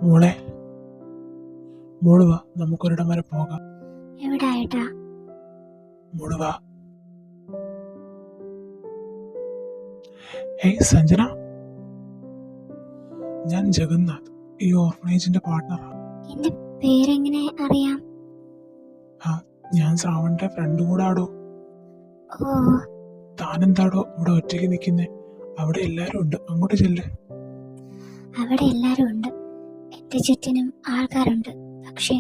മോളെ, മോള് വാ, നമുക്കൊരിടം വരെ പോകാം. എവിടെ ആയിട്ടാ? മോള് വാ. ഹേയ് സഞ്ജന, ഞാൻ ജഗന്നാഥ്, ഈ ഓർഫനേജിന്റെ പാർട്ട്ണറാണ്. എന്റെ പേരെങ്ങനെ അറിയാം? ഞാൻ ശ്രാവണിന്റെ ഫ്രണ്ട് കൂടാടോ. ഓ, താനെന്താടോ ഇവിടെ ഒറ്റയ്ക്ക് നിൽക്കുന്നേ? അവിടെ എല്ലാരും ഉണ്ട്, അങ്ങോട്ട് ചെല്ല്. അവിടെ എല്ലാരും ഉണ്ട്, എന്റെ ചുറ്റിനും ആൾക്കാരുണ്ട്. പക്ഷെ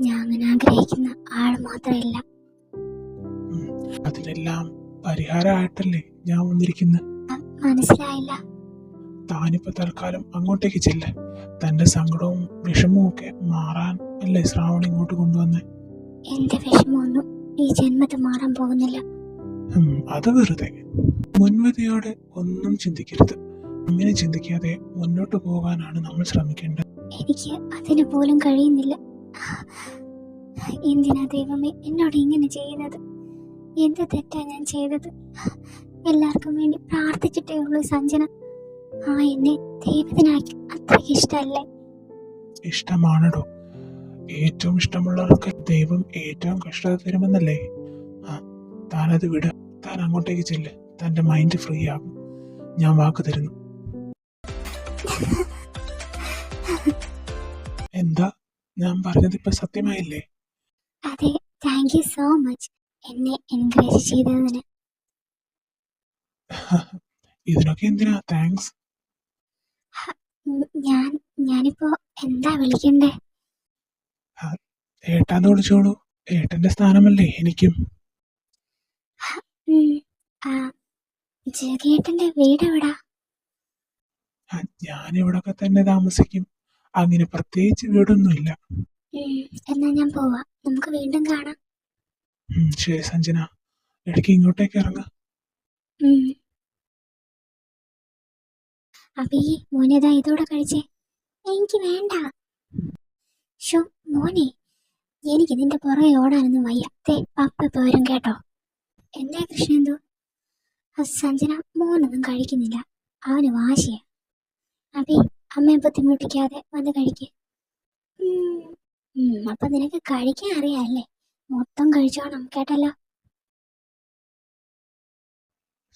ഞാൻ അങ്ങനെ ആഗ്രഹിക്കുന്ന ആൾ മാത്രമില്ല. അതിനെല്ലാം പരിഹാരമായിട്ടല്ലേ ഞാൻ വന്നിരിക്കുന്നത്. മനസ്സിലായില്ല. താനിപ്പോ തൽക്കാലം അങ്ങോട്ടേക്ക് ചെല്ല്. തന്റെ സങ്കടവും വിഷമവും ഒക്കെ മാറാൻ അല്ലേ ശ്രാവണി ഇങ്ങോട്ട് കൊണ്ടുവന്നേ. എന്റെ വിഷമമൊന്നും ഈ ജന്മത്തിൽ മാറാൻ പോകുന്നില്ല. അത് വെറുതെ. മുൻവിധിയോടെ ഒന്നും ചിന്തിക്കരുത്. അങ്ങനെ ചിന്തിക്കാതെ മുന്നോട്ട് പോകാനാണ് നമ്മൾ ശ്രമിക്കേണ്ടത്. എനിക്ക് അതിന് പോലും കഴിയുന്നില്ല. എന്തിനാ ദൈവമേ എന്നോട് ഇങ്ങനെ ചെയ്യുന്നത്? എന്ത് തെറ്റാ ഞാൻ ചെയ്തത്? എല്ലാവർക്കും വേണ്ടി പ്രാർത്ഥിച്ചിട്ടേ ഉള്ളൂ സഞ്ജന. എന്നെ ദൈവത്തിനാക്കി അത്രയ്ക്ക് ഇഷ്ടമല്ലേ? ഇഷ്ടമാണോ? ഏറ്റവും ഇഷ്ടമുള്ളവർക്ക് ദൈവം ഏറ്റവും കഷ്ടത തരുമെന്നല്ലേ? താനത് വിട. താൻ അങ്ങോട്ടേക്ക് ചെല്ല്. തന്റെ മൈൻഡ് ഫ്രീ ആകും. ഞാൻ വാക്ക് തരുന്നു. എന്താ ഞാൻ പറഞ്ഞത് ഇപ്പൊ സത്യമായില്ലേ? അതെ, താങ്ക് യു സോ മച്ച് എന്നെ എൻകറേജ് ചെയ്തതിന്. ഇതിനൊക്കെ എന്തിനാ താങ്ക്സ്? ഞാനിപ്പോ എന്താ വിളിക്കണ്ടേ? ഏട്ടാന്ന് വിളിച്ചോളൂ. ഏട്ടന്റെ സ്ഥാനമല്ലേ എനിക്കും. ജഗേട്ടന്റെ വീട് എവിടാ? ഞാനിവിടൊക്കെ തന്നെ താമസിക്കും. അങ്ങനെ പ്രത്യേകിച്ച് വീടൊന്നുമില്ല. എന്നാ ഞാൻ പോവാ, നമുക്ക് വീണ്ടും കാണാം. ശരി സഞ്ജന, ഇടയ്ക്ക് ഇങ്ങോട്ടേക്ക് ഇറങ്ങ. അബി, മോനേതാ ഇതോടെ കഴിച്ചേ? എനിക്ക് വേണ്ട. ഷോ മോനെ, എനിക്ക് നിന്റെ പുറകെ ഓടാനൊന്നും വയ്യ. പപ്പ ഇപ്പൊ വരും കേട്ടോ. എന്താ കൃഷ്ണേന്ദു? സഞ്ജന മോനൊന്നും കഴിക്കുന്നില്ല, അവന് വാശിയ. അബി, അമ്മയെ ബുദ്ധിമുട്ടിക്കാതെ വന്ന് കഴിക്ക്. അപ്പൊ നിനക്ക് കഴിക്കാൻ അറിയാല്ലേ? മൊത്തം കഴിച്ചോണം കേട്ടല്ലോ.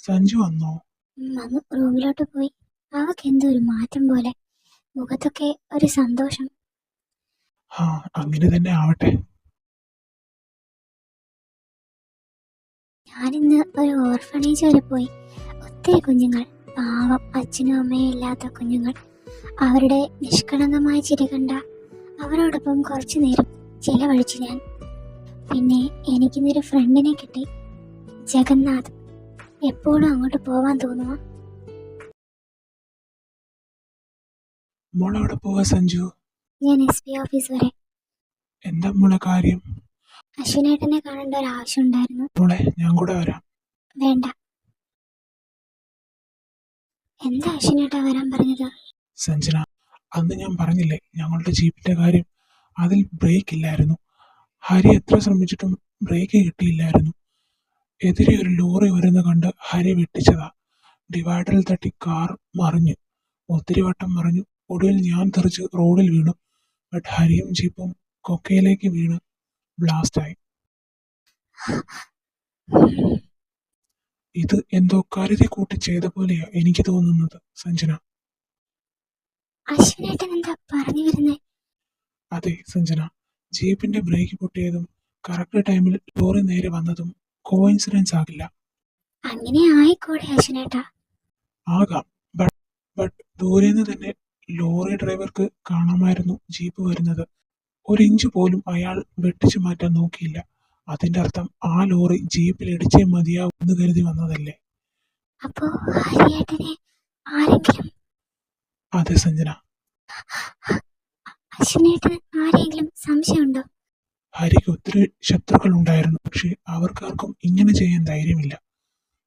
സഞ്ജു വന്നോ? വന്ന് റൂമിലോട്ട് പോയി. അവക്ക് എന്തോ ഒരു മാറ്റം പോലെ, മുഖത്തൊക്കെ ഒരു സന്തോഷം. അങ്ങനെ തന്നെ ആവട്ടെ. ഞാനിന്ന് ഒരു ഓർഫണേജ് വരെ പോയി. ഒത്തിരി കുഞ്ഞുങ്ങൾ, പാവം അച്ഛനും അമ്മയും ഇല്ലാത്ത കുഞ്ഞുങ്ങൾ. അവരുടെ നിഷ്കളങ്കമായ ചിരി കണ്ട അവരോടൊപ്പം കുറച്ചു നേരം ചിലവഴിച്ചു ഞാൻ. പിന്നെ എനിക്കിന്നൊരു ഫ്രണ്ടിനെ കിട്ടി, ജഗന്നാഥ്. എപ്പോഴും അങ്ങോട്ട് പോവാൻ തോന്നുക. മോളെവിടെ പോവാ സഞ്ജു? ഞാൻ SP ഓഫീസ് വരെ. എന്താ മോളെ കാര്യം? അശ്വിനേട്ടനെ കാണേണ്ട ഒരു ആവശ്യം ഉണ്ടായിരുന്നു. മോളെ, ഞാൻ കൂടെ വരാം. വേണ്ട. എന്താ അശ്വിനേട്ടാ വരാൻ പറഞ്ഞത്? സഞ്ജന, അന്ന് ഞാൻ പറഞ്ഞില്ലേ ഞങ്ങളുടെ ജീപ്പിന്റെ കാര്യം? അതിൽ ബ്രേക്ക് ഇല്ലായിരുന്നു. ഹരി എത്ര ശ്രമിച്ചിട്ടും ബ്രേക്ക് കിട്ടിയില്ലായിരുന്നു. എതിരെ ഒരു ലോറി വരുന്ന കണ്ട് ഹരി വെട്ടിച്ചതാ. ഡിവൈഡറിൽ തട്ടി കാർ മറിഞ്ഞു. ഒത്തിരി വട്ടം മറിഞ്ഞു. ഒടുവിൽ ഞാൻ തെറിച്ച് റോഡിൽ വീണു. ബട്ട് ഹരിയും ജീപ്പും കൊക്കയിലേക്ക് വീണ് ബ്ലാസ്റ്റായി. ഇത് എന്തോ കരുതി കൂട്ടി ചെയ്ത പോലെയാ എനിക്ക് തോന്നുന്നത് സഞ്ജന. അശ്വിനേട്ടൻ എന്താ പറഞ്ഞു വരുന്നേ? അതെ സഞ്ജന, ജീപ്പിന്റെ ബ്രേക്ക് പൊട്ടിയതും കറക്റ്റ് ടൈമിൽ ലോറി നേരെ വന്നതും കോയിൻസിഡൻസ് ആകില്ല. അങ്ങനെ ആയിക്കോട്ടെ അശ്വിനേട്ടാ. ആകാം. ബട്ട് ദൂരെന്ന് തന്നെ ലോറി ഡ്രൈവർക്ക് കാണാമായിരുന്നു ജീപ്പ് വരുന്നത്. ഒരു ഇഞ്ച് പോലും അയാൾ വെട്ടിച്ചു മാറ്റാൻ നോക്കിയില്ല. അതിന്റെ അർത്ഥം ആ ലോറി ജീപ്പിൽ ഇടിച്ചേ മതിയാവും എന്ന് കരുതി വന്നതല്ലേ? അപ്പോ ഹരിയേട്ടനെ ആരെങ്കിലും? അതെ സഞ്ജന. അശ്വിനേട്ടന് ആരെങ്കിലും സംശയമുണ്ടോ? ഹരിക്ക് ഒത്തിരി ശത്രുക്കൾ ഉണ്ടായിരുന്നു. പക്ഷെ അവർക്കാർക്കും ഇങ്ങനെ ചെയ്യാൻ ധൈര്യമില്ല.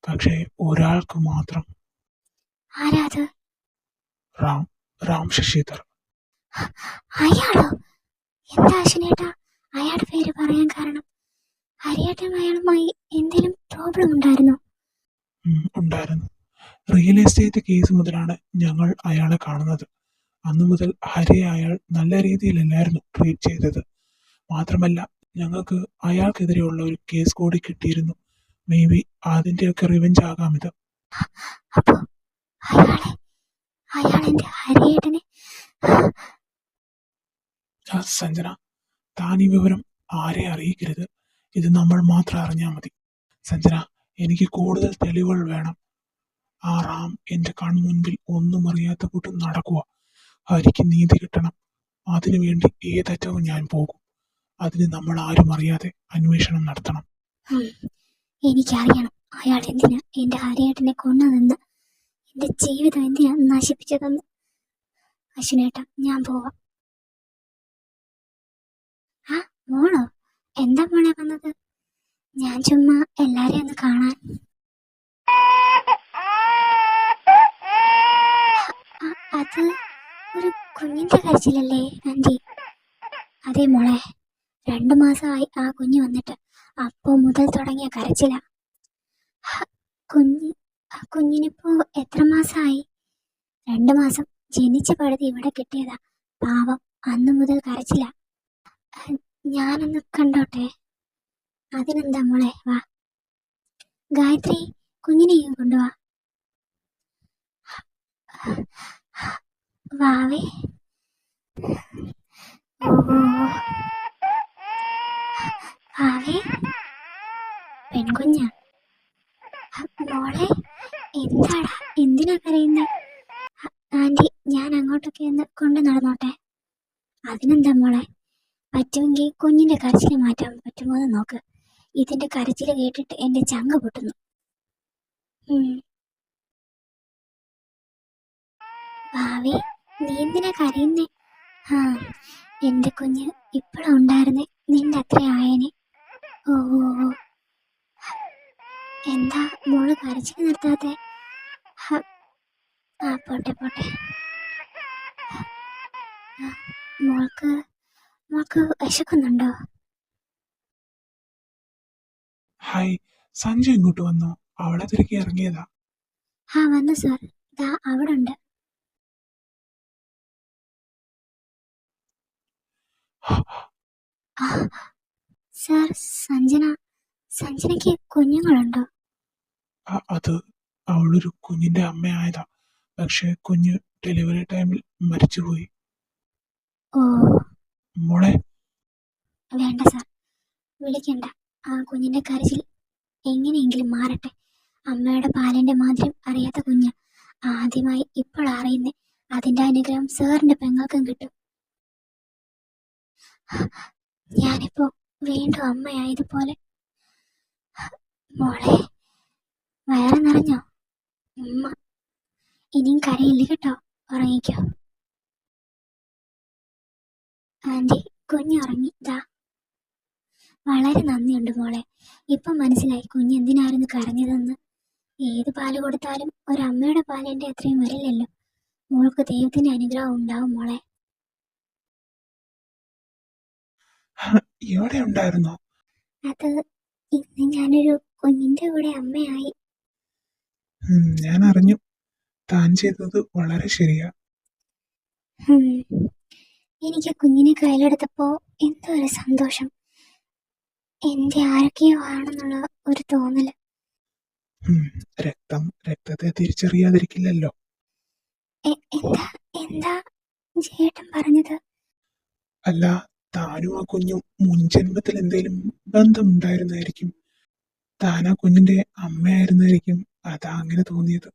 പക്ഷേ ഒരാൾക്ക് മാത്രം. ആരാത്? രാം ശശിധർ. അയാളോ? എന്താ അശ്വിനേട്ടാ അയാളുടെ പേര് പറയാൻ കാരണം? ഹരിയേട്ടൻ അയാളുമായി എന്തെങ്കിലും പ്രോബ്ലം ഉണ്ടായിരുന്നോ? ഉണ്ടായിരുന്നു. റിയൽ എസ്റ്റേറ്റ് കേസ് മുതലാണ് ഞങ്ങൾ അയാളെ കാണുന്നത്. അന്നു മുതൽ ഹരിയെ അയാൾ നല്ല രീതിയിലല്ലായിരുന്നു ട്രീറ്റ് ചെയ്തത്. മാത്രമല്ല, ഞങ്ങൾക്ക് അയാൾക്കെതിരെയുള്ള ഒരു കേസ് കൂടി കിട്ടിയിരുന്നു. മേ ബി അതിൻ്റെയൊക്കെ റിവെഞ്ച് ആകാം ഇത്. അപ്പോ അയാളെ അയാൾ എന്റെ ഹരിയേട്ടനെ സഞ്ജന, താൻ ഈ വിവരം ആരെ അറിയിക്കരുത്. ഇത് നമ്മൾ മാത്രം അറിഞ്ഞാൽ മതി. സഞ്ജന, എനിക്ക് കൂടുതൽ തെളിവുകൾ വേണം. ആ റാം എന്റെ കൺമുൻപിൽ ഒന്നും അറിയാത്ത കൂട്ടം നടക്കുക. ഹരിക്ക് നീതി കിട്ടണം. അതിനുവേണ്ടി ഏതറ്റവും ഞാൻ പോകും. അതിന് നമ്മൾ ആരും അറിയാതെ അന്വേഷണം നടത്തണം. എനിക്കറിയണം അയാൾ എന്തിനാ എന്റെ ഹരിയേട്ടനെ കൊന്നതെന്ന്, എന്റെ ജീവിതം എന്തിനാ നശിപ്പിച്ചതെന്ന്. അശ്വിനേട്ടാ, ഞാൻ പോവാം. ആ മോളോ? എന്താ മോളെ വന്നത്? ഞാൻ ചുമ്മാ എല്ലാരെയും ഒന്ന് കാണാൻ. അത് ഒരു കുഞ്ഞിന്റെ കരച്ചിലല്ലേ ആന്റി? അതെ മോളെ, 2 മാസമായി ആ കുഞ്ഞ് വന്നിട്ട്. അപ്പോ മുതൽ തുടങ്ങിയ കരച്ചില. കുഞ്ഞിനിപ്പോ എത്ര മാസമായി? 2 മാസം. ജനിച്ച പഴുതി ഇവിടെ കിട്ടിയതാ. പാവം, അന്നു മുതൽ കരച്ചില. ഞാനൊന്ന് കണ്ടോട്ടെ? അതിനെന്താ മോളെ, വാ. ഗായത്രി, കുഞ്ഞിനെയും കൊണ്ടുവാ. വാവേ. ഓ വാവേ, പെൺകുഞ്ഞ. മോളെ, എന്താടാ, എന്തിനാ കരയുന്നേ? ആന്റി, ഞാൻ അങ്ങോട്ടൊക്കെ ഒന്ന് കൊണ്ട് നടന്നോട്ടെ? അതിനെന്താ മോളെ, പറ്റുമെങ്കിൽ കുഞ്ഞിന്റെ കരച്ചിൽ മാറ്റാൻ പറ്റുമോ എന്ന് നോക്ക്. ഇതിന്റെ കരച്ചിൽ കേട്ടിട്ട് എന്റെ ചങ്ക് പൊട്ടുന്നു. ഭാവി, നീ എന്തിനാ കരയുന്നേ? ആ, എന്റെ കുഞ്ഞ് ഇപ്പഴാ ഉണ്ടായിരുന്നേ, നിന്റെ അത്ര ആയനെ. ഓ എന്താ മോള് കരച്ചിൽ നിർത്താതെ? ആ, പോട്ടെ പോട്ടെ. മോൾക്ക് വിശക്കുന്നുണ്ടോ? ഹായ്, സഞ്ജു ഇങ്ങോട്ട് വന്നോ? അവളെ തിരക്കി ഇറങ്ങിയതാ. ആ, വന്നു സാർ. ദാ അവിടെ ഉണ്ട്. സാർ, സഞ്ജനയ്ക്ക് കുഞ്ഞുങ്ങളുണ്ടോ? അത് അവളൊരു കുഞ്ഞിന്റെ അമ്മയായതാ. പക്ഷെ കുഞ്ഞ് ഡെലിവറി ടൈമിൽ മരിച്ചുപോയി. ഓ, മോളെ. വേണ്ട സാർ, വിളിക്കണ്ട. ആ കുഞ്ഞിന്റെ കരച്ചിൽ എങ്ങനെയെങ്കിലും മാറട്ടെ. അമ്മയുടെ പാലിന്റെ മാതിരി അറിയാത്ത കുഞ്ഞ് ആദ്യമായി ഇപ്പോഴറിയുന്നേ. അതിന്റെ അനുഗ്രഹം സാറിന്റെ പെങ്ങൾക്കും കിട്ടും. ഞാനിപ്പോ വീണ്ടും അമ്മയായതുപോലെ. മോളെ, വയറ് നിറഞ്ഞോ? ഉമ്മ ഇനിയും കരയില്ല കേട്ടോ, ഉറങ്ങിക്കോ. ആന്റി, കുഞ്ഞുറങ്ങി. ദാ, വളരെ നന്ദിയുണ്ട് മോളെ. ഇപ്പൊ മനസ്സിലായി കുഞ്ഞ് എന്തിനായിരുന്നു കരഞ്ഞതെന്ന്. ഏത് പാല് കൊടുത്താലും ഒരമ്മയുടെ പാലിന്റെ അത്രയും വരില്ലല്ലോ. മോൾക്ക് ദൈവത്തിന്റെ അനുഗ്രഹം ഉണ്ടാവും മോളെ. ഇവിടെ ഉണ്ടായിരുന്നോ? അത് ഇന്ന് ഞാനൊരു കുഞ്ഞിന്റെ കൂടെ അമ്മയായി. ഞാൻ അറിഞ്ഞു. താൻ ചെയ്തത് വളരെ ശരിയാ. എനിക്ക് കുഞ്ഞിനെ കയ്യിലെടുത്തപ്പോ എന്തോ ഒരു സന്തോഷം. എന്റെ ആരൊക്കെയോ ആണെന്നുള്ള ഒരു തോന്നല്. രക്തത്തെ തിരിച്ചറിയാതിരിക്കില്ലല്ലോ. എന്താ ചേട്ടൻ പറഞ്ഞത്? അല്ല, താനും ആ കുഞ്ഞും മുൻജന്മത്തിൽ എന്തെങ്കിലും ബന്ധമുണ്ടായിരുന്നായിരിക്കും. താൻ ആ കുഞ്ഞിന്റെ അമ്മയായിരുന്നായിരിക്കും. അതാ അങ്ങനെ തോന്നിയത്.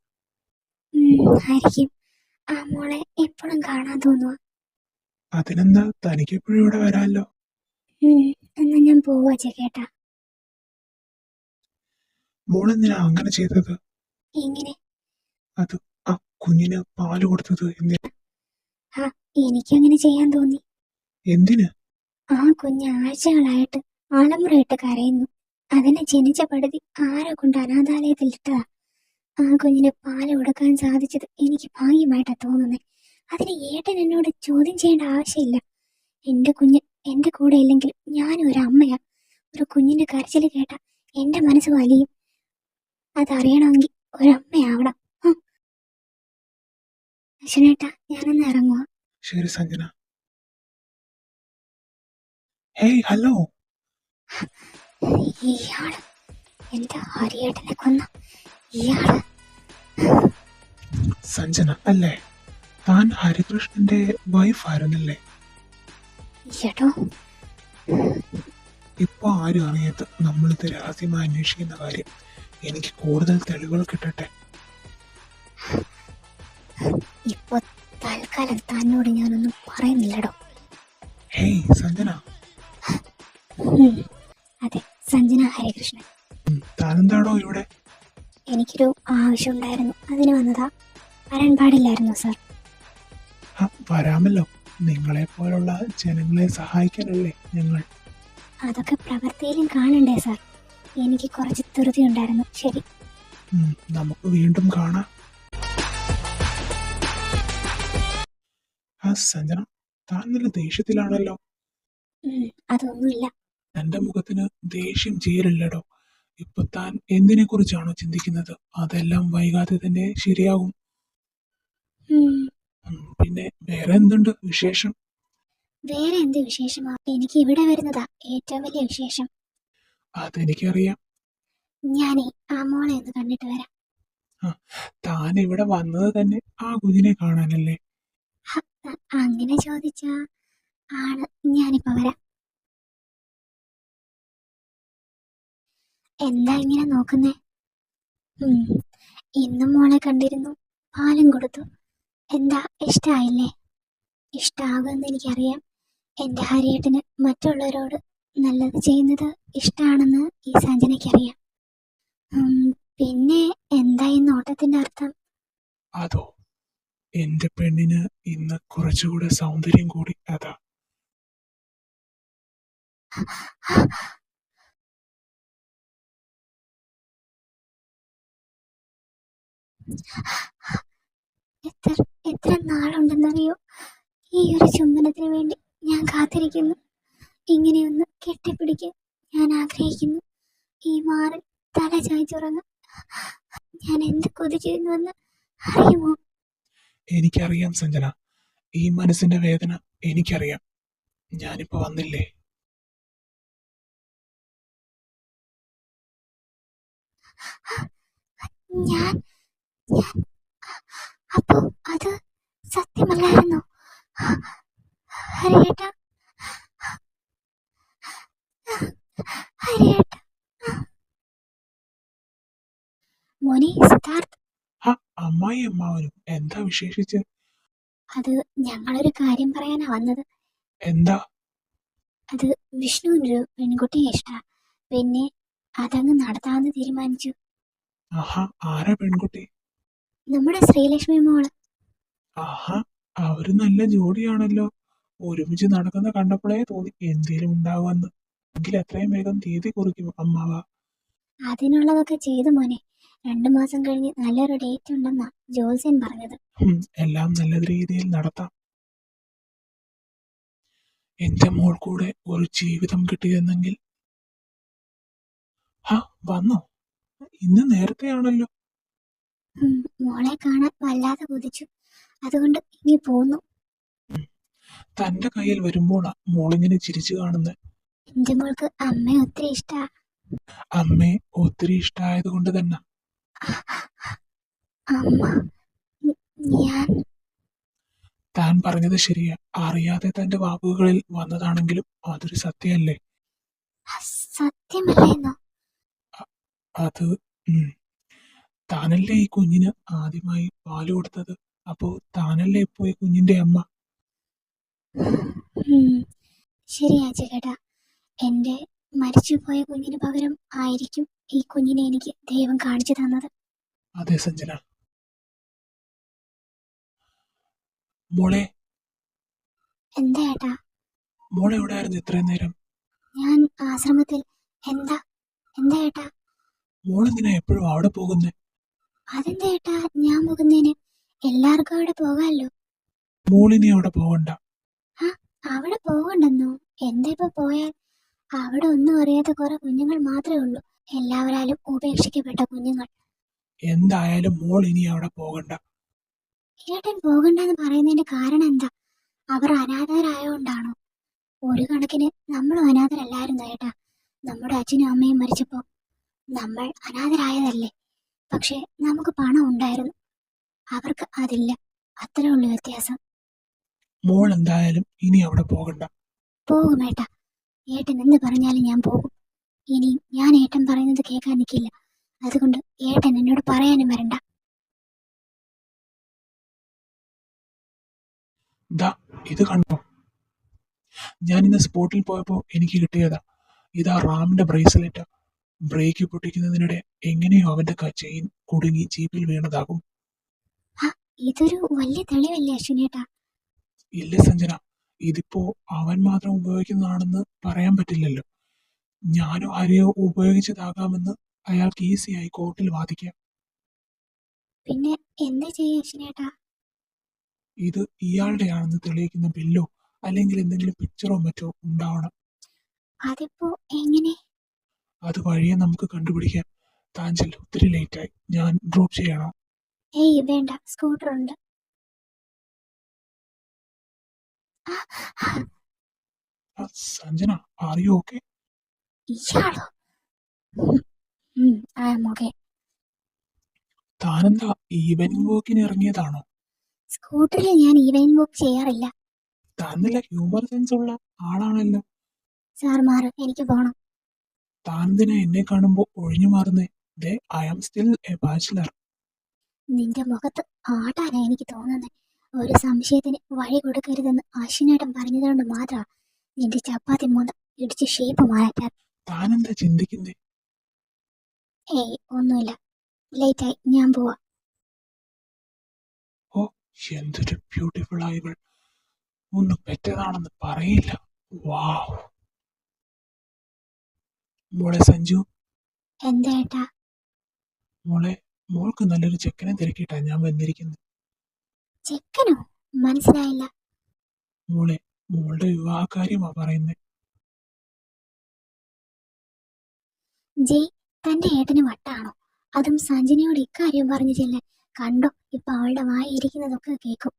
ആയിരിക്കും. ആ മോളെ എപ്പോഴും കാണാൻ തോന്നുക. അതിനെന്താ, തനിക്ക് എപ്പോഴും ഇവിടെ വരാമല്ലോ. എന്നാ ഞാൻ പോവാ ചേട്ടാ. മോളെന്തിനാ അങ്ങനെ ചെയ്തത്? എങ്ങനെ? അത് ആ കുഞ്ഞിന് പാല് കൊടുത്തത് എന്തിനാ? എനിക്കങ്ങനെ ചെയ്യാൻ തോന്നി. എന്തിന്? ആ കുഞ്ഞ് ആഴ്ചകളായിട്ട് ആലമുറയിട്ട് കരയുന്നു. അതിനെ ജനിച്ച പടുതി ആരെ കൊണ്ട് അനാഥാലയത്തിൽ ഇട്ടതാ. ആ കുഞ്ഞിന് പാല് കൊടുക്കാൻ സാധിച്ചത് എനിക്ക് ഭാഗ്യമായിട്ടാ തോന്നുന്നേ. അതിന് ഏട്ടൻ എന്നോട് ചോദ്യം ചെയ്യേണ്ട ആവശ്യമില്ല. എന്റെ കുഞ്ഞ് എന്റെ കൂടെ ഇല്ലെങ്കിൽ ഞാനും ഒരു അമ്മയാ. ഒരു കുഞ്ഞിന്റെ കരച്ചിൽ കേട്ട എന്റെ മനസ്സ് വലിയും. അതറിയണമെങ്കിൽ ഒരമ്മയാവണം. അശ്വനേട്ടാ, ഞാനൊന്ന് ഇറങ്ങുക. ശരി സഞ്ജന. Hey hello. ഇയാള് എന്റെ ഹരിയേട്ടനെ കൊന്ന ഇയാള് സഞ്ജന അല്ലേ? താൻ ഹരികൃഷ്ണന്റെ വൈഫ് ആയിരുന്നല്ലേ? എടോ, ഇപ്പൊ ആരും അറിയാത്ത നമ്മളിത് രഹസ്യമായി അന്വേഷിക്കുന്ന കാര്യം. എനിക്ക് കൂടുതൽ തെളിവുകൾ കിട്ടട്ടെ. ഇപ്പൊ തൽക്കാലം തന്നോട് ഞാനൊന്നും പറയുന്നില്ലടോ. ഹേയ് സഞ്ജന. അതെ, സഞ്ജന ഹരികൃഷ്ണൻ. താനെന്താടോ ഇവിടെ? എനിക്കൊരു ആവശ്യം ഉണ്ടായിരുന്നു, അതിന് വന്നതാ. വരാൻ പാടില്ലായിരുന്നു സാർ. വരാമല്ലോ. നിങ്ങളെ പോലുള്ള ജനങ്ങളെ സഹായിക്കാനല്ലേ ഞങ്ങൾ. അതൊക്കെ പ്രവൃത്തിയിലും കാണണ്ടേ സാർ? എനിക്ക് കുറച്ച് ധൃതി ഉണ്ടായിരുന്നു. ശരി, നമുക്ക് വീണ്ടും കാണാം. സഞ്ജന, താൻ നല്ല ദേഷ്യത്തിലാണല്ലോ. അതൊന്നുമില്ല. തന്റെ മുഖത്തിന് ദേഷ്യം ചേരില്ലടോ. ഇപ്പൊ താൻ എന്തിനെ കുറിച്ചാണോ ചിന്തിക്കുന്നത്? അതെല്ലാം വൈകാതെ തന്നെ ശരിയാകും. പിന്നെ വേറെ എന്തുണ്ട് വിശേഷം? വേറെ എന്ത് വിശേഷമാ? എനിക്ക് ഇവിടെ വരുന്നതാ ഏറ്റവും വലിയ വിശേഷം. അതെനിക്കറിയാം. ഞാനേ ആ മോളെ ഒന്ന് കണ്ടിട്ട് വരാം. താൻ ഇവിടെ വന്നത് തന്നെ ആ കുഞ്ഞിനെ കാണാനല്ലേ? അങ്ങനെ ചോദിച്ചാ ആണ്. ഞാനിപ്പോ വരാം. എന്താ ഇങ്ങനെ നോക്കുന്നേ? ഇന്നും മോളെ കണ്ടിരുന്നു, പാലും കൊടുത്തു. എന്താ, ഇഷ്ടായില്ലേ? ഇഷ്ടാകുമെന്ന് എനിക്കറിയാം. എന്റെ ഹരിയേട്ടന് മറ്റുള്ളവരോട് നല്ലത് ചെയ്യുന്നത് ഇഷ്ടാണെന്ന് ഈ സഞ്ജനയ്ക്കറിയാം. പിന്നെ എന്താ ഈ നോട്ടത്തിന്റെ അർത്ഥം? അതോ, എന്റെ പെണ്ണിന് ഇന്ന് കുറച്ചുകൂടെ സൗന്ദര്യം കൂടി, അതാ. എത്ര നാളുണ്ടെന്നറിയോ ഈ ഒരു ചുംബനത്തിന് വേണ്ടി ഞാൻ കാത്തിരിക്കുന്നു. ഇങ്ങനെയൊന്ന് കെട്ടിപ്പിടിക്കാൻ ഞാൻ ആഗ്രഹിക്കുന്നു. ഈ മാറിൽ തല ചായ്ച്ചുറങ്ങാൻ ഞാൻ എന്ത് കൊതിക്കുന്നുവെന്ന് അറിയുമോ? എനിക്കറിയാം സഞ്ജന, ഈ മനസ്സിന്റെ വേദന എനിക്കറിയാം. ഞാനിപ്പോ വന്നില്ലേ? ഞാൻ അപ്പോ അത് സത്യമല്ലായിരുന്നു ഹരിയേട്ട? ഹരിയേട്ട മോനെ സിദ്ധാർത്ഥ്. അമ്മായി അമ്മാവനും എന്താ വിശേഷിച്ച്? അത് ഞങ്ങളൊരു കാര്യം പറയാനാ വന്നത്. എന്താ? അത് വിഷ്ണുവിനൊരു പെൺകുട്ടിയെ ഇഷ്ടാ. പിന്നെ അതങ്ങ് നടത്താമെന്ന് തീരുമാനിച്ചു. ആഹാ, ആരാ പെൺകുട്ടി? നമ്മുടെ ശ്രീലക്ഷ്മി മോള്. ആഹാ, അവര് നല്ല ജോഡിയാണല്ലോ. ഒരുമിച്ച് നടക്കുന്ന കണ്ടപ്പോഴേ തോന്നി എന്തേലും ഉണ്ടാവുമെന്ന്. എങ്കിൽ എത്രയും വേഗം തീയതി കുറിക്കും അമ്മാവ. അതിനുള്ളതൊക്കെ ചെയ്തു മോനെ. 2 മാസം കഴിഞ്ഞ് നല്ലൊരു ഡേറ്റ് ഉണ്ടെന്നാ ജോത്സ്യൻ പറഞ്ഞത്. എല്ലാം നല്ല രീതിയിൽ നടത്താം. എന്റെ മോൾ കൂടെ ഒരു ജീവിതം കിട്ടിയെന്നെങ്കിൽ. വന്നോ? ഇന്ന് നേരത്തെയാണല്ലോ. മോളെ കാണാൻ വല്ലാതെ കൊതിച്ചു, അതുകൊണ്ട് ഇനി പോന്നു. തന്റെ കയ്യിൽ വരുമ്പോഴാ മോളിങ്ങനെ ചിരിച്ചു കാണുന്നത്. എന്റെ മോൾക്ക് അമ്മയെ ഒത്തിരി ഇഷ്ടാ. അമ്മയെ ഒത്തിരി ഇഷ്ടമായത് കൊണ്ട് തന്നെ. അമ്മ, ഞാൻ താൻ പറഞ്ഞത് ശരിയാ. അറിയാതെ തന്റെ വാക്കുകളിൽ വന്നതാണെങ്കിലും അതൊരു സത്യമല്ലേ? സത്യമല്ലേന്നോ? അത് താനല്ലേ ഈ കുഞ്ഞിന് ആദ്യമായി പാല് കൊടുത്തത്. അപ്പോ താനല്ലേ ഇപ്പോ ഈ കുഞ്ഞിന്റെ അമ്മ. ശരിയാ ചേട്ടാ. എന്റെ മരിച്ചുപോയ കുഞ്ഞിന് പകരം ആയിരിക്കും ഈ കുഞ്ഞിനെ എനിക്ക് ദൈവം കാണിച്ചു തന്നത്. അതെ സഞ്ജന. മോളെ. എന്താ ഏട്ടാ? മോളെ എവിടെയായിരുന്നു ഇത്രയും നേരം? ഞാൻ ആശ്രമത്തിൽ. എന്താ എന്താ ഏട്ടാ? മോളെന്തിനാ എപ്പോഴും അവിടെ പോകുന്നേ? അതെന്താ ഏട്ടാ ഞാൻ പോകുന്നതിന്? എല്ലാവർക്കും അവിടെ പോകാമല്ലോ. മോളിനി അവിടെ പോകണ്ട. അവിടെ പോകണ്ടെന്നോ? എന്താ ഇപ്പൊ പോയാൽ? അവിടെ ഒന്നും അറിയാത്ത കുറെ കുഞ്ഞുങ്ങൾ മാത്രമേ ഉള്ളൂ. എല്ലാവരാലും ഉപേക്ഷിക്കപ്പെട്ട കുഞ്ഞുങ്ങൾ. എന്തായാലും മോൾ ഇനി അവിടെ പോകണ്ട. ഏട്ടൻ പോകണ്ടെന്ന് പറയുന്നതിന്റെ കാരണം എന്താ? അവർ അനാഥരായോണ്ടാണോ? ഒരു കണക്കിന് നമ്മളും അനാഥരല്ലായിരുന്നു ഏട്ടാ. നമ്മുടെ അച്ഛനും അമ്മയും മരിച്ചപ്പോ നമ്മൾ അനാഥരായതല്ലേ. പക്ഷെ നമുക്ക് പണം ഉണ്ടായിരുന്നു, അവർക്ക് അതില്ല. അത്രേ ഉള്ളൂ വ്യത്യാസം. മോൾ എന്തായാലും ഇനി അവിടെ പോകണ്ട. പോകും ഏട്ടാ. ഏട്ടൻ എന്ത് പറഞ്ഞാലും ഞാൻ പോകും. ഇനി ഞാൻ ഏട്ടൻ പറയുന്നത് കേൾക്കാൻ നിൽക്കില്ല. അതുകൊണ്ട് ഏട്ടൻ എന്നോട് പറയാനും വരണ്ട. ദാ ഇത് കണ്ടോ, ഞാൻ ഇന്ന് സ്പോട്ടിൽ പോയപ്പോ എനിക്ക് കിട്ടിയതാ. ഇതാ റാമിന്റെ ബ്രേസ്ലെറ്റ്. ബ്രേക്ക് പൊട്ടിക്കുന്നതിനിടെ എങ്ങനെയോ അവന്റെ ചെയിൻ കുടുങ്ങി ജീപ്പിൽ വീണതാകും. ആ, ഇതൊരു വലിയ തെളിവല്ലേ അശ്വിനേട്ടാ? ഇല്ല സഞ്ജന, ഇതിപ്പോ അവൻ മാത്രം ഉപയോഗിക്കുന്നതാണെന്ന് പറയാൻ പറ്റില്ലല്ലോ. ഞാനോ ആരെയോ ഉപയോഗിച്ചതാകാമെന്ന് അയാൾക്ക് ഈസിയായി കോർട്ടിൽ വാദിക്കാം. പിന്നെ എന്താ ചെയ്യാ അശ്വിനേട്ടാ? ഇത് ഇയാളുടെയാണെന്ന് തെളിയിക്കുന്ന ബില്ലോ അല്ലെങ്കിൽ എന്തെങ്കിലും പിക്ചറോ മറ്റോ ഉണ്ടാവണം. അതിപ്പോ എങ്ങനെ? അത് വഴിയെ നമുക്ക് കണ്ടുപിടിക്കാം. താൻ ചെല്ലു, ഒത്തിരി ലേറ്റായി. ഞാൻ ഡ്രോപ്പ് ചെയ്യണോ? ഏയ് വേണ്ട, സ്കൂട്ടർ ഉണ്ട്. ആ, ആ, സഞ്ജന, ആർ യു ഓക്കെ? ഇയാളോ? ആ ഓക്കെ. താനെന്താ ഈവനിങ് വാക്കിന് ഇറങ്ങിയതാണോ? സ്കൂട്ടറിൽ ഞാൻ ഈവനിങ് വാക്ക് ചെയ്യാറില്ല. താൻ നല്ല ഹ്യൂമർ സെൻസ് ഉള്ള ആളാണല്ലോ. സാർ മാറ്, എനിക്ക് പോണം. താൻ എന്തിനാ എന്നെ കാണുമ്പോ ഒഴിഞ്ഞു മാറുന്നേ? ദേ, I am still a bachelor. നിന്റെ മുഖത്ത് ആട്ടാനാ എനിക്ക് തോന്നുന്നത്. ഒരു സംശയത്തിന് വഴി കൊടുക്കരുതെന്ന് അശ്വിനേട്ടൻ പറഞ്ഞതുകൊണ്ട് മാത്രം നിന്റെ ചപ്പാത്തി മൂന്ന് ഇടിച്ച് ഷേപ്പ് മാറ്റാൻ. താനെന്താ ചിന്തിക്കുന്നേ? ഏയ് ഒന്നുമില്ല. ലേറ്റായി, ഞാൻ പോവാ. ഓ, എന്തൊരു ബ്യൂട്ടിഫുൾ ആയികൾ. ഒന്ന് പെറ്റതാണെന്ന് പറയില്ല. വാവ്. മോളെ സഞ്ജു, എന്താ ഏട്ടാ? മോളെ, മോൾക്ക് നല്ലൊരു ചെക്കനെ തിരക്കിയിട്ടാ ഞാൻ വന്നിരിക്കുന്നത്. ചെക്കനോ? മനസ്സിലായില്ല. മോളെ, മോളുടെ വിവാഹകാര്യമാ പറയുന്നേ. ജയ്, തന്റെ ഏട്ടന് വട്ടാണോ? അതും സഞ്ജനയോട് ഇക്കാര്യം പറഞ്ഞു ചെല്ലാൻ. കണ്ടോ, ഇപ്പൊ അവളുടെ വായി ഇരിക്കുന്നതൊക്കെ കേൾക്കും.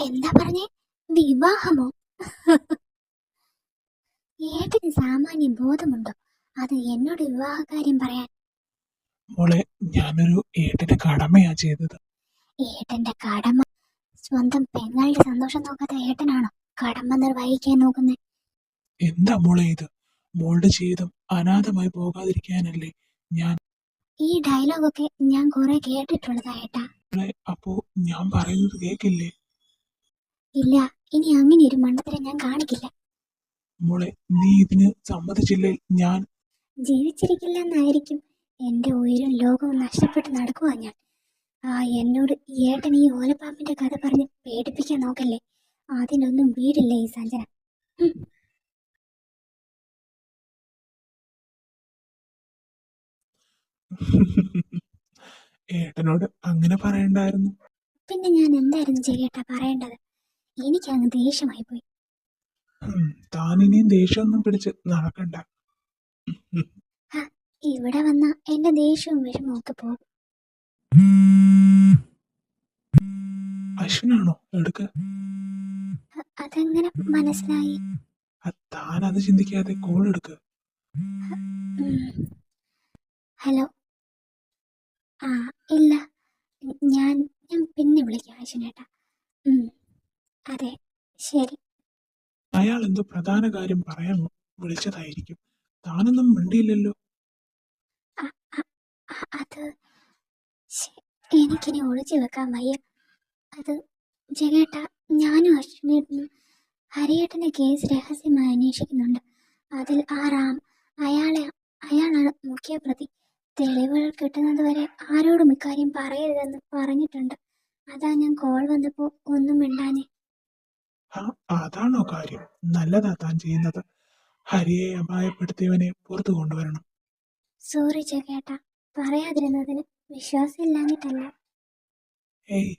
എന്താ പറഞ്ഞേ? വിവാഹമോ? ഏട്ടന് സാമാന്യ ബോധമുണ്ടോ? അത് എന്നോട് വിവാഹകാര്യം പറയാൻ. മോളെ, ഞാനൊരു ഏട്ടന്റെ കടമയാ ചെയ്തത്. ഏട്ടന്റെ കടമ? സ്വന്തം പെങ്ങളുടെ സന്തോഷം നോക്കാത്ത ഏട്ടനാണോ കടമ നിർവഹിക്കാൻ നോക്കുന്നത്? എന്താ മോളെ ഇത്? മോളുടെ ജീവിതം അനാഥമായി പോകാതിരിക്കാനല്ലേ ഞാൻ. ഈ ഡയലോഗൊക്കെ ഞാൻ കുറെ കേട്ടിട്ടുള്ളതാ ഏട്ടാ. മോളെ, അപ്പോ ഞാൻ പറയുന്നത് കേക്കില്ലേ? ഇല്ല, ഇനി അങ്ങനെ ഒരു മണ്ടത്തരം ഞാൻ കാണിക്കില്ല. മോളെ, നീ ഇതിന് സമ്മതിച്ചില്ലേ ഞാൻ. ജീവിച്ചിരിക്കില്ലെന്നായിരിക്കും. എന്റെ ഉയരും ലോകവും നഷ്ടപ്പെട്ട് നടക്കുവാ ഞാൻ. എന്നോട് ഈ ഏട്ടൻ ഈ ഓലപ്പാമ്പിന്റെ കഥ പറഞ്ഞ് പേടിപ്പിക്കാൻ നോക്കല്ലേ. അതിനൊന്നും വീടില്ല ഈ സഞ്ജന. ഉം. ഏട്ടനോട് അങ്ങനെ പറയണ്ടായിരുന്നു. പിന്നെ ഞാൻ എന്തായിരുന്നു ചെയ്യട്ടാ പറയേണ്ടത്? എനിക്കങ്ങ് ദേഷ്യമായി പോയി. താനിനിയും ദേഷ്യമൊന്നും പിടിച്ച് നടക്കണ്ട. ഹ, ഇവിടെ വന്ന എന്റെ ദേഷ്യവും വിഷമവും ഒക്കെ പോകും. അശ്വിനാണോ? എടുക്ക്. അതെങ്ങനെ മനസ്സിലായി? താൻ അത് ചിന്തിക്കാതെ കോൾ എടുക്ക്. ഹലോ. ആ, ഇല്ല, ഞാൻ ഞാൻ പിന്നെ വിളിക്കാം അശ്വിനേട്ടാ. അതെ, ശരി. അയാൾ എന്തോ പ്രധാന കാര്യം പറയാൻ വിളിച്ചതായിരിക്കും. താനൊന്നും മിണ്ടിയില്ലല്ലോ. അ- അ- അത് എനിക്കിനി ഒളിച്ചു വെക്കാൻ വയ്യ. അത് ജഗേട്ടാ, ഞാനും അശ്വിനേട്ടനും ഹരിയേട്ടന്റെ കേസ് രഹസ്യമായി അന്വേഷിക്കുന്നുണ്ട്. അതിൽ ആ റാം, അയാളാണ് മുഖ്യ പ്രതി. തെളിവുകൾ കിട്ടുന്നത് വരെ ആരോടും ഇക്കാര്യം പറയരുതെന്ന് പറഞ്ഞിട്ടുണ്ട്. അതാ ഞാൻ കോൾ വന്നപ്പോ ഒന്നും മിണ്ടാഞ്ഞേ. അതാണോ കാര്യം? നല്ലതാ താൻ ചെയ്യുന്നത്. ഹരിയെ അപായപ്പെടുത്തിയവനെ പുറത്തു കൊണ്ടുവരണം. സോറി ജഗേട്ടാ, പറയാതിരുന്നതിന്. വിശ്വാസമില്ലാഞ്ഞിട്ടല്ല. ഏയ്,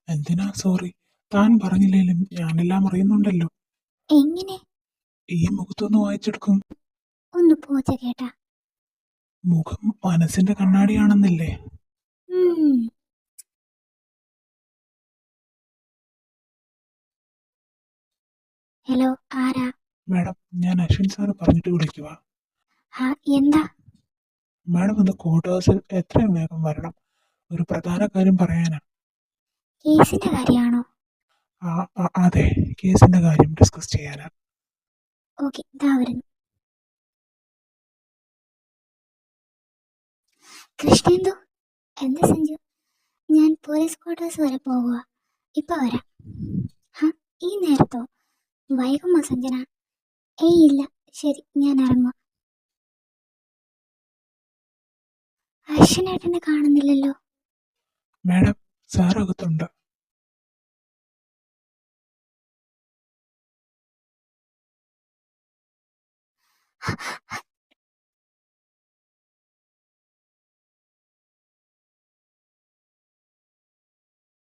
എന്തിനാ സോറി? താൻ പറഞ്ഞില്ലേലും ഞാനെല്ലാം അറിയുന്നുണ്ടല്ലോ. എങ്ങനെ? ഈ മുഖത്തൊന്ന് വായിച്ചെടുക്കും. ഒന്ന് പോ ജഗേട്ടാ. മുഖം മനസ്സിന്റെ കണ്ണാടിയാണെന്നില്ലേ? ഹലോ, ആരാ? മാഡം, ഞാൻ അശ്വിൻ സാറ് പറഞ്ഞിട്ട് വിളിക്കുക. ആ, എന്താ? മാഡം ഒന്ന് ക്വാർട്ടേഴ്സിൽ എത്രയും വേഗം വരണം. ഒരു പ്രധാന കാര്യം പറയാനാ. കേസിന്റെ കാര്യമാണോ? അതെ, കേസിന്റെ കാര്യം ഡിസ്കസ് ചെയ്യാനാ. ഓക്കെ, ഇതാ വരുന്നു. കൃഷ്ണേന്ദു, എന്താ സഞ്ജു? ഞാൻ പോലീസ് ക്വാർട്ടേഴ്സ് വരെ പോകുക. ഇപ്പൊ വരാം. ഹാ, ഈ നേരത്തോ? വൈകുമോ സഞ്ജന? ഏയ് ഇല്ല, ശരി, ഞാൻ ഇറങ്ങുക. അശ്വിനേട്ടനെ കാണുന്നില്ലല്ലോ. മാഡം, സാർ അകത്തുണ്ട്.